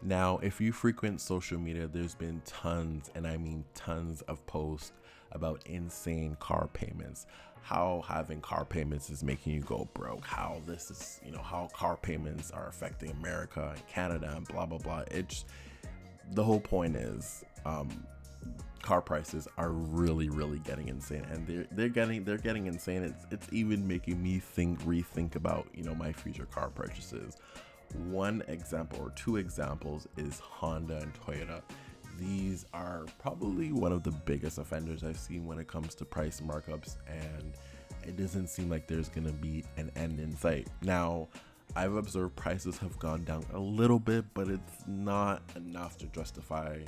Now, if you frequent social media, there's been tons, and I mean tons of posts about insane car payments. How having car payments is making you go broke. How this is, how car payments are affecting America and Canada and blah, blah, blah. It's the whole point is, car prices are really getting insane, and they're getting insane. It's even making me rethink about my future car purchases. One example or two examples is Honda and Toyota. These are probably one of the biggest offenders I've seen when it comes to price markups, and it doesn't seem like there's gonna be an end in sight. Now, I've observed prices have gone down a little bit, but it's not enough to justify,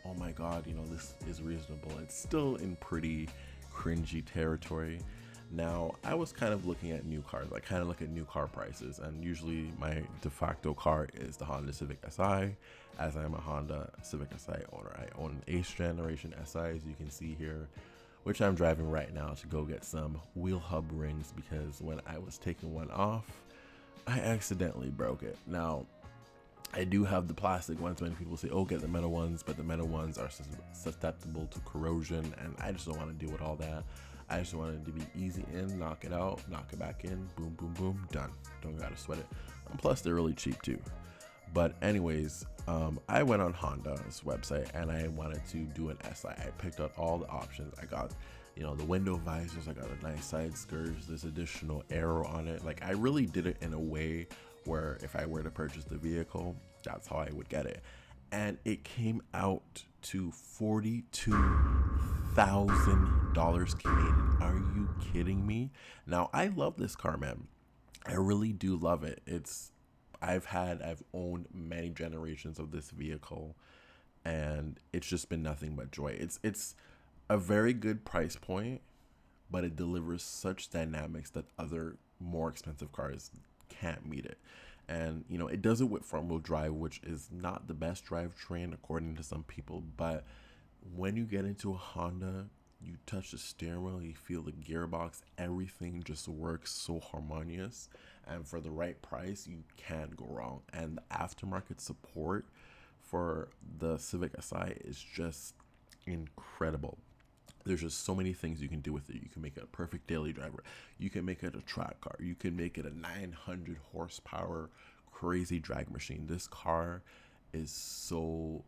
oh my God, this is reasonable. It's still in pretty cringy territory. Now, I was kind of looking at new cars. I kind of look at new car prices, and usually my de facto car is the Honda Civic Si, as I'm a Honda Civic Si owner. I own an 8th generation Si, as you can see here, which I'm driving right now to go get some wheel hub rings, because when I was taking one off, I accidentally broke it. Now, I do have the plastic ones. Many people say, oh, get the metal ones, but the metal ones are susceptible to corrosion, and I just don't want to deal with all that. I just want it to be easy in, knock it out, knock it back in, boom, boom, boom, done. Don't gotta sweat it. And plus, they're really cheap too. But anyways, I went on Honda's website and I wanted to do an SI. I picked out all the options. I got, the window visors. I got a nice side skirts. There's additional aero on it. Like, I really did it in a way where if I were to purchase the vehicle, that's how I would get it. And it came out to $42,000 Canadian. Are you kidding me? Now, I love this car, man. I really do love it. I've owned many generations of this vehicle, and it's just been nothing but joy. It's a very good price point, but it delivers such dynamics that other more expensive cars can't meet it. And it does it with front wheel drive, which is not the best drivetrain according to some people, but when you get into a Honda, you touch the steering wheel, you feel the gearbox, everything just works so harmonious, and for the right price, you can't go wrong. And the aftermarket support for the Civic Si is just incredible. There's just so many things you can do with it. You can make it a perfect daily driver. You can make it a track car. You can make it a 900 horsepower crazy drag machine. This car is so,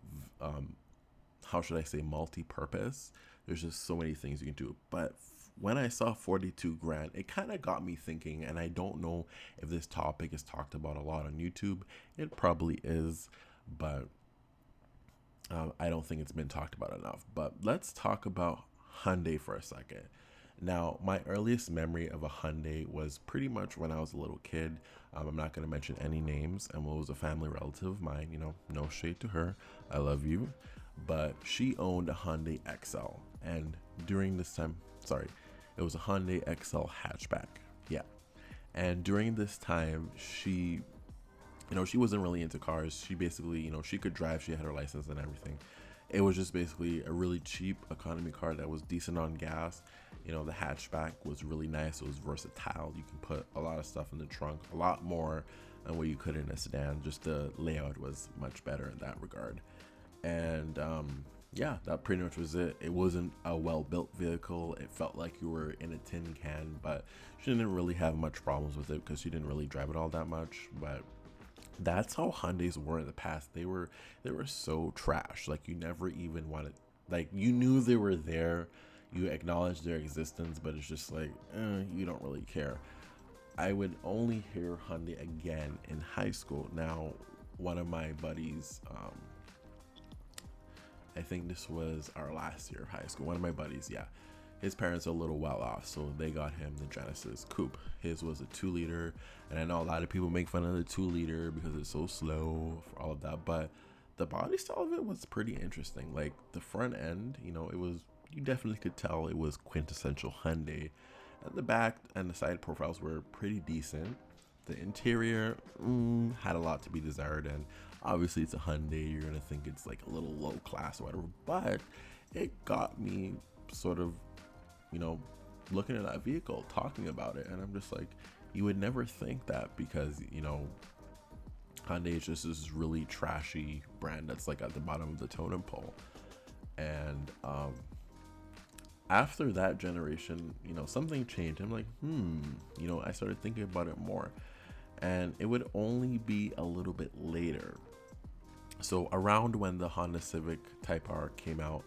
how should I say, multi-purpose. There's just so many things you can do. But when I saw 42 grand, it kind of got me thinking, and I don't know if this topic is talked about a lot on YouTube. It probably is, but I don't think it's been talked about enough. But let's talk about Hyundai for a second. Now, my earliest memory of a Hyundai was pretty much when I was a little kid. I'm not going to mention any names, and it was a family relative of mine. No shade to her. I love you. But she owned a Hyundai XL, and during this time, it was a Hyundai XL hatchback. Yeah. And during this time, she wasn't really into cars. She basically, she could drive. She had her license and everything. It was just basically a really cheap economy car that was decent on gas. The hatchback was really nice. It was versatile. You can put a lot of stuff in the trunk, a lot more than what you could in a sedan. Just the layout was much better in that regard. And yeah, that pretty much was it. It wasn't a well-built vehicle. It felt like you were in a tin can, but she didn't really have much problems with it because she didn't really drive it all that much. But that's how Hyundais were in the past. They were so trash. Like, you never even wanted, like, you knew they were there, you acknowledged their existence, but it's just like, you don't really care. I would only hear Hyundai again in high school. Now, one of my buddies, I think this was our last year of high school. One of my buddies, yeah, his parents are a little well off, so they got him the Genesis Coupe. His was a 2-liter, and I know a lot of people make fun of the 2-liter because it's so slow for all of that, but the body style of it was pretty interesting. Like, the front end, it was, you definitely could tell it was quintessential Hyundai, and the back and the side profiles were pretty decent. The interior had a lot to be desired, and obviously it's a Hyundai, you're gonna think it's like a little low class or whatever, but it got me sort of, looking at that vehicle, talking about it, and I'm just like, you would never think that, because Hyundai is just this really trashy brand that's like at the bottom of the totem pole. And after that generation, something changed. I'm like, I started thinking about it more. And it would only be a little bit later. So around when the Honda Civic Type R came out,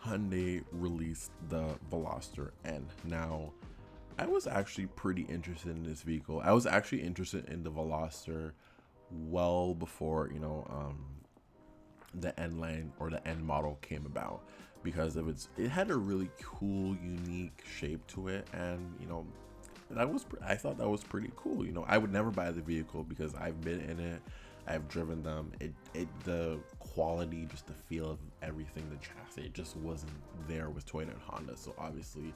Hyundai released the Veloster N. Now, I was actually pretty interested in this vehicle. I was actually interested in the Veloster well before, the N line or the N model came about, because of it had a really cool, unique shape to it, and I thought that was pretty cool. I would never buy the vehicle because I've been in it, I've driven them. The quality, just the feel of everything, the chassis, it just wasn't there with Toyota and Honda. So obviously,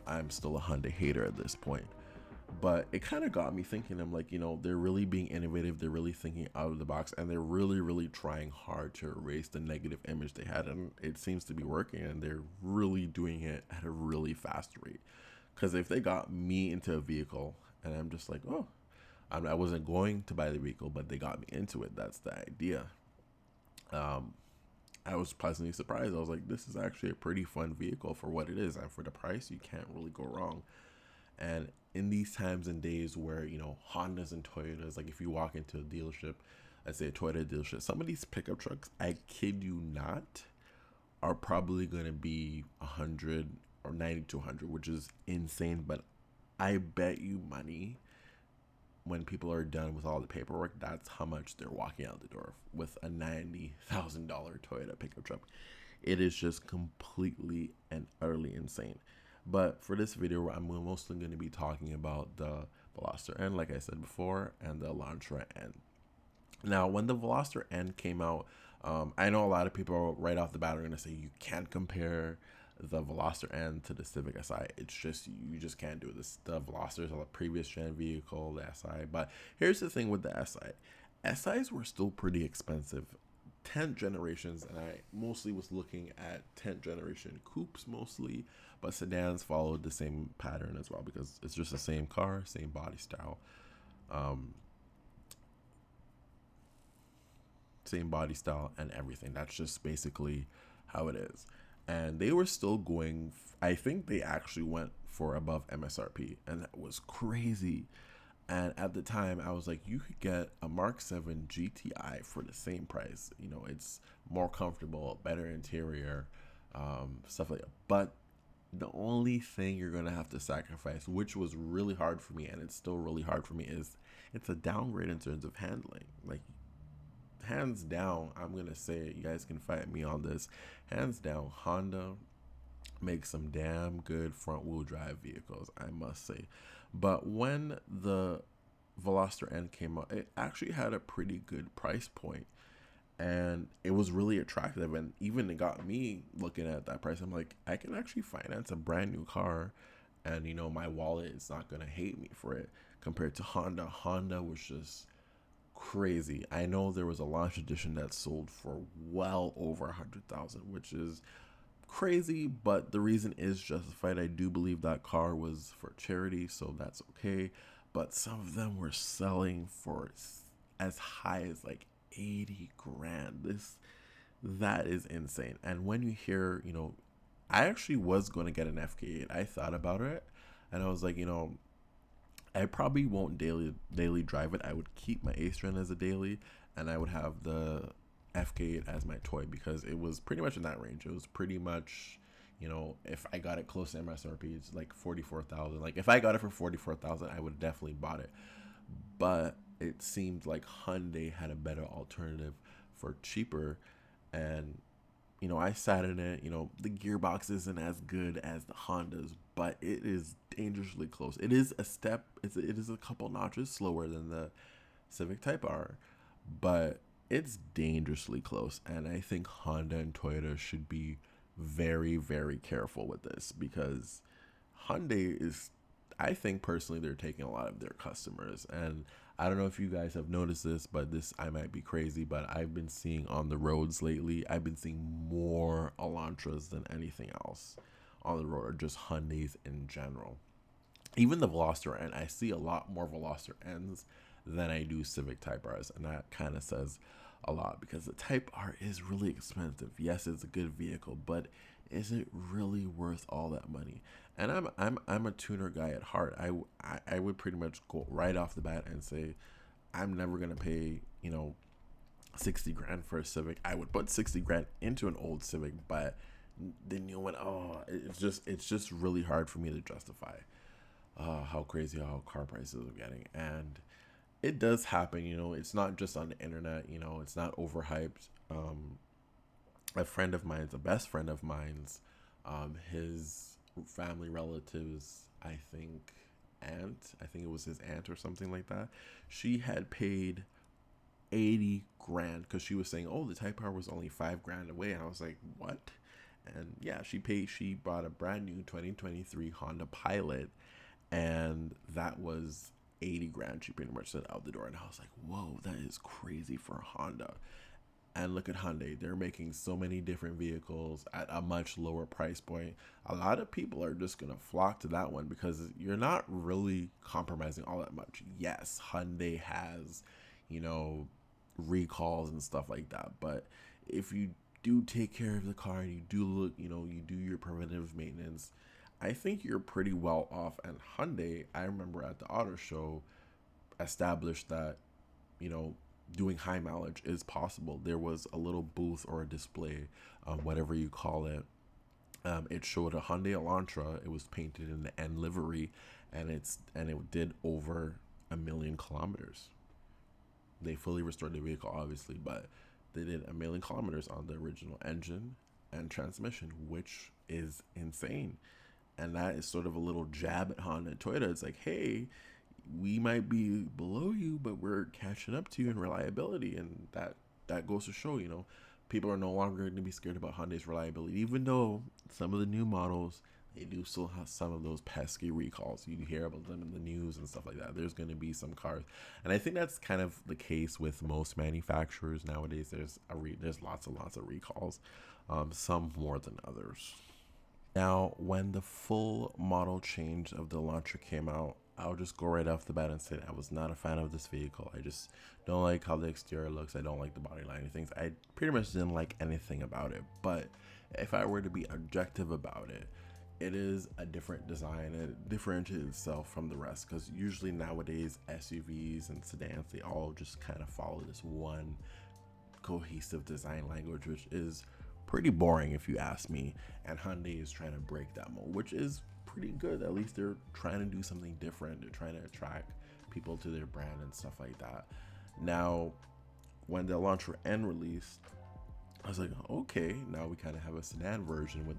I'm still a Hyundai hater at this point. But it kind of got me thinking. I'm like, they're really being innovative. They're really thinking out of the box, and they're really, really trying hard to erase the negative image they had. And it seems to be working, and they're really doing it at a really fast rate. Because if they got me into a vehicle, and I'm just like, oh, I wasn't going to buy the vehicle, but they got me into it. That's the idea. I was pleasantly surprised. I was like, this is actually a pretty fun vehicle for what it is, and for the price, you can't really go wrong. And in these times and days where, Hondas and Toyotas, like if you walk into a dealership, let's say a Toyota dealership, some of these pickup trucks, I kid you not, are probably going to be 100 or 90 to 100, which is insane. But I bet you money, when people are done with all the paperwork, that's how much they're walking out the door with a $90,000 Toyota pickup truck. It is just completely and utterly insane. But for this video, I'm mostly going to be talking about the Veloster N, like I said before, and the Elantra N. Now, when the Veloster N came out, I know a lot of people right off the bat are going to say you can't compare the Veloster N to the Civic Si. It's just, you just can't do this. The Veloster is a previous gen vehicle, the Si. But here's the thing with the Si. SIs were still pretty expensive. 10th generations, and I mostly was looking at 10th generation coupes mostly, but sedans followed the same pattern as well, because it's just the same car, same body style, and everything. That's just basically how it is. And they were still going, I think they actually went for above MSRP, and that was crazy. And at the time, I was like, you could get a Mark 7 GTI for the same price. It's more comfortable, better interior, stuff like that. But the only thing you're going to have to sacrifice, which was really hard for me, and it's still really hard for me, is it's a downgrade in terms of handling. Like, hands down, I'm going to say it. You guys can fight me on this. Hands down, Honda makes some damn good front-wheel drive vehicles, I must say. But when the Veloster N came out, it actually had a pretty good price point, and it was really attractive. And even it got me looking at that price. I'm like, I can actually finance a brand new car, and my wallet is not gonna hate me for it. Compared to Honda, Honda was just crazy. I know there was a launch edition that sold for well over 100,000, which is crazy, but the reason is justified. I do believe that car was for charity, so that's okay. But some of them were selling for as high as like 80 grand. That is insane. And when you hear, I actually was going to get an FK8. I thought about it, and I was like, I probably won't daily drive it. I would keep my A-Strand as a daily, and I would have the FK8 as my toy, because it was pretty much in that range. It was pretty much, if I got it close to MSRP, it's like 44,000. Like if I got it for 44,000, I would have definitely bought it. But it seemed like Hyundai had a better alternative for cheaper, and I sat in it. The gearbox isn't as good as the Hondas, but it is dangerously close. It is a step. It is a couple notches slower than the Civic Type R, but it's dangerously close. And I think Honda and Toyota should be very, very careful with this, because Hyundai is, I think personally, they're taking a lot of their customers. And I don't know if you guys have noticed this, but I might be crazy, but I've been seeing on the roads lately, I've been seeing more Elantras than anything else on the road, or just Hyundais in general. Even the Veloster N, I see a lot more Veloster N's than I do Civic Type Rs, and that kind of says a lot because the Type R is really expensive. Yes, it's a good vehicle, but is it really worth all that money? And I'm a tuner guy at heart. I would pretty much go right off the bat and say I'm never gonna pay 60 grand for a Civic. I would put 60 grand into an old Civic, but then it's just really hard for me to justify how crazy how car prices are getting. And it does happen, it's not just on the internet, it's not overhyped. A friend of mine's, a best friend of mine's, his family relatives, I think it was his aunt or something like that. She had paid 80 grand because she was saying, oh, the Type R was only 5 grand away. And I was like, what? And yeah, she bought a brand new 2023 Honda Pilot, and that was 80 grand. She pretty much said out the door. And I was like, whoa, that is crazy for a Honda. And look at Hyundai. They're making so many different vehicles at a much lower price point. A lot of people are just going to flock to that one because you're not really compromising all that much. Yes, Hyundai has, recalls and stuff like that. But if you do take care of the car and you do look, you do your preventative maintenance, I think you're pretty well off. And Hyundai, I remember at the auto show, established that, doing high mileage is possible. There was a little booth or a display, whatever you call it. It showed a Hyundai Elantra. It was painted in the N livery, and it did over 1,000,000 kilometers. They fully restored the vehicle, obviously, but they did 1,000,000 kilometers on the original engine and transmission, which is insane. And that is sort of a little jab at Honda and Toyota. It's like, hey, we might be below you, but we're catching up to you in reliability. And that goes to show, people are no longer going to be scared about Hyundai's reliability, even though some of the new models, they do still have some of those pesky recalls. You hear about them in the news and stuff like that. There's going to be some cars, and I think that's kind of the case with most manufacturers nowadays. There's lots and lots of recalls, some more than others. Now, when the full model change of the Elantra came out, I'll just go right off the bat and say I was not a fan of this vehicle. I just don't like how the exterior looks. I don't like the body line and things. I pretty much didn't like anything about it. But if I were to be objective about it, it is a different design. It differentiates itself from the rest because usually nowadays SUVs and sedans, they all just kind of follow this one cohesive design language, which is pretty boring if you ask me. And Hyundai is trying to break that mold, which is pretty good. At least they're trying to do something different. They're trying to attract people to their brand and stuff like that. Now, when the Elantra N released, I was like, okay, now we kind of have a sedan version with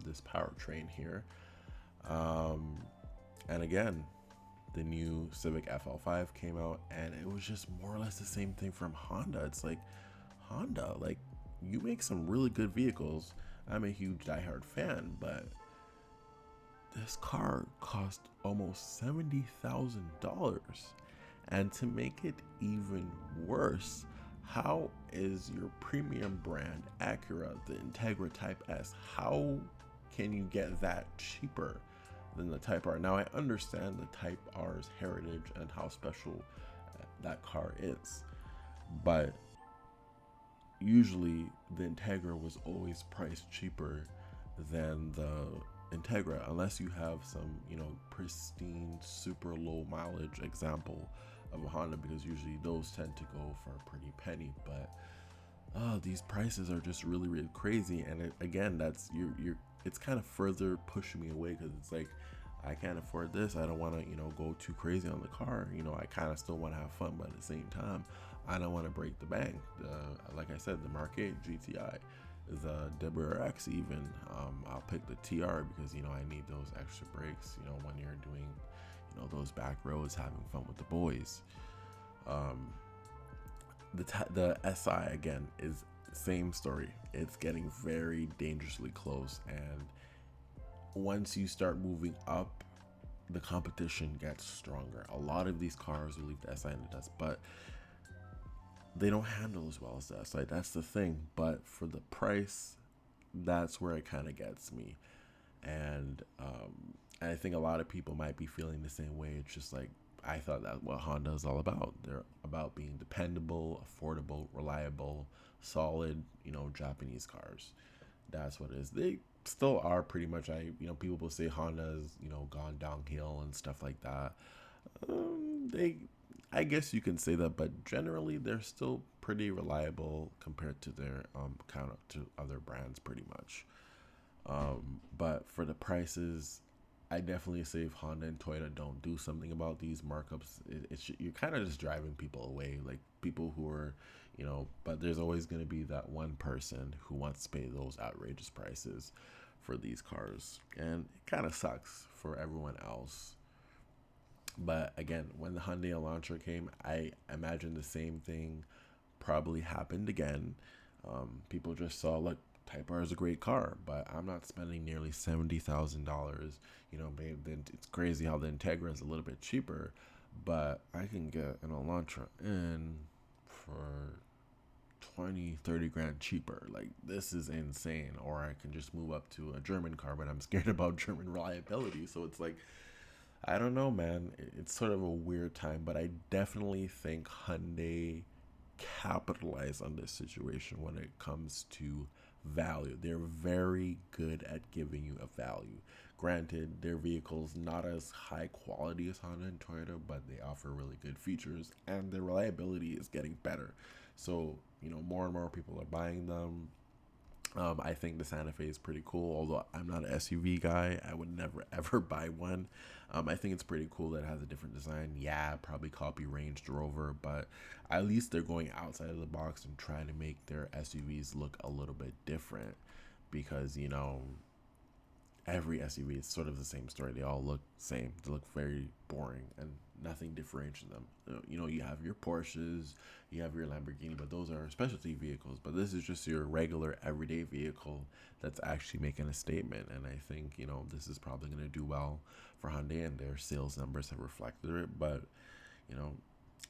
this powertrain here. And again, the new Civic FL5 came out, and it was just more or less the same thing from Honda. It's like, Honda, like, you make some really good vehicles. I'm a huge diehard fan, but this car cost almost $70,000. And to make it even worse, how is your premium brand Acura, the Integra Type S, how can you get that cheaper than the Type R? Now, I understand the Type R's heritage and how special that car is, but usually the Integra was always priced cheaper than the Integra, unless you have some, pristine, super low mileage example of a Honda, because usually those tend to go for a pretty penny. But these prices are just really, really crazy. And again, that's it's kind of further pushing me away, because it's like, I can't afford this. I don't want to, go too crazy on the car. I kind of still want to have fun, but at the same time, I don't want to break the bank. Like I said, the Mark 8 GTI, the WRX even. I'll pick the TR because, I need those extra brakes, when you're doing, those back roads, having fun with the boys. The SI, again, is same story. It's getting very dangerously close, and once you start moving up, the competition gets stronger. A lot of these cars will leave the SI in the dust, but they don't handle as well as the SI. That's the thing. But for the price, that's where it kind of gets me. And I think a lot of people might be feeling the same way. It's just like, I thought that's what Honda is all about. They're about being dependable, affordable, reliable, solid, Japanese cars. That's what it is. They still are pretty much. People will say Honda's, gone downhill and stuff like that. They, I guess you can say that, but generally they're still pretty reliable compared to their counter to other brands, pretty much. But for the prices, I definitely say if Honda and Toyota don't do something about these markups, you're kind of just driving people away. Like people who are, but there's always going to be that one person who wants to pay those outrageous prices for these cars. And it kind of sucks for everyone else. But again, when the Hyundai Elantra came, I imagine the same thing probably happened again. People just saw, look, Type R is a great car, but I'm not spending nearly $70,000. Maybe then it's crazy how the Integra is a little bit cheaper, but I can get an Elantra N for 20, 30 grand cheaper. Like, this is insane. Or I can just move up to a German car, but I'm scared about German reliability. So it's like, I don't know, man. It's sort of a weird time, but I definitely think Hyundai capitalize on this situation when it comes to value. They're very good at giving you a value. Granted, their vehicles not as high quality as Honda and Toyota, but they offer really good features and their reliability is getting better. So, more and more people are buying them. I think the Santa Fe is pretty cool, although I'm not an SUV guy. I would never ever buy one. I think it's pretty cool that it has a different design. Yeah, probably copy Range Rover, but at least they're going outside of the box and trying to make their SUVs look a little bit different because, every SUV is sort of the same story. They all look same. They look very boring and nothing differentiates them. You have your Porsches, you have your Lamborghini, but those are specialty vehicles. But this is just your regular everyday vehicle that's actually making a statement. And I think this is probably going to do well for Hyundai, and their sales numbers have reflected it. But you know,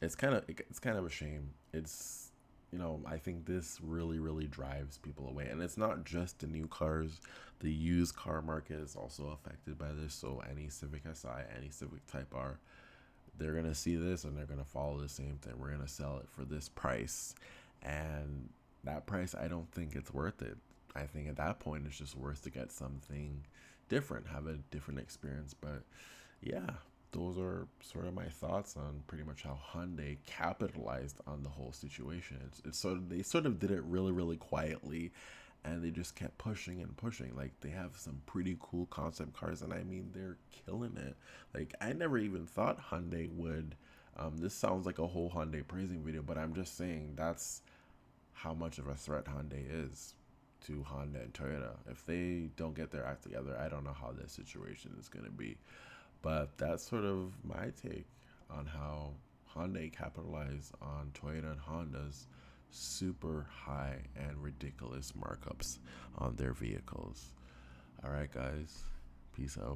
it's kind of a shame. I think this really, really drives people away. And it's not just the new cars. The used car market is also affected by this. So any Civic Si, any Civic Type R, they're going to see this and they're going to follow the same thing. We're going to sell it for this price. And that price, I don't think it's worth it. I think at that point, it's just worth to get something different, have a different experience. But yeah, those are sort of my thoughts on pretty much how Hyundai capitalized on the whole situation. It's sort of, they sort of did it really, really quietly, and they just kept pushing and pushing. Like, they have some pretty cool concept cars, and I mean, they're killing it. Like, I never even thought Hyundai would. This sounds like a whole Hyundai praising video, but I'm just saying that's how much of a threat Hyundai is to Honda and Toyota. If they don't get their act together, I don't know how this situation is going to be. But that's sort of my take on how Hyundai capitalized on Toyota and Honda's super high and ridiculous markups on their vehicles. All right, guys. Peace out.